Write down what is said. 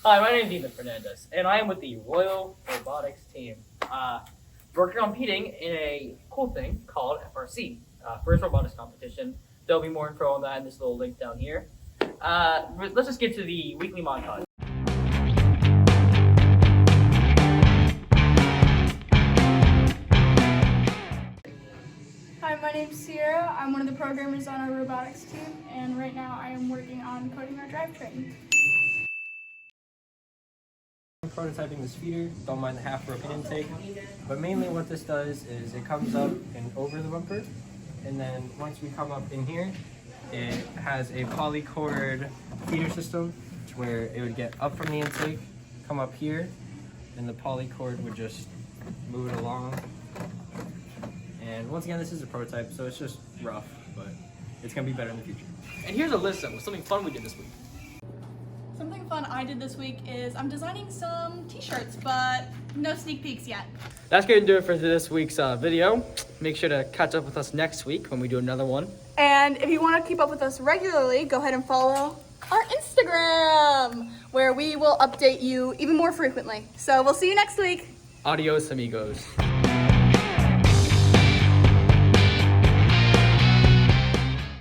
Hi, my name is Ethan Fernandez, and I am with the Royal Robotics team. We're competing in a cool thing called FRC, First Robotics Competition. There'll be more info on that in this little link down here. Let's just get to the weekly montage. Hi, my name's Sierra. I'm one of the programmers on our robotics team, and right now I am working on coding our drivetrain. I'm prototyping this feeder, don't mind the half broken intake, but mainly what this does is it comes up and over the bumper, and then once we come up in here, it has a polycord feeder system where it would get up from the intake, come up here, and the polycord would just move it along. And once again, this is a prototype, so it's just rough, but it's gonna be better in the future. And here's a list of something fun we did this week. Something fun I did this week is I'm designing some t-shirts, but no sneak peeks yet. That's going to do it for this week's video. Make sure to catch up with us next week when we do another one. And if you want to keep up with us regularly, go ahead and follow our Instagram, where we will update you even more frequently. So we'll see you next week. Adios, amigos.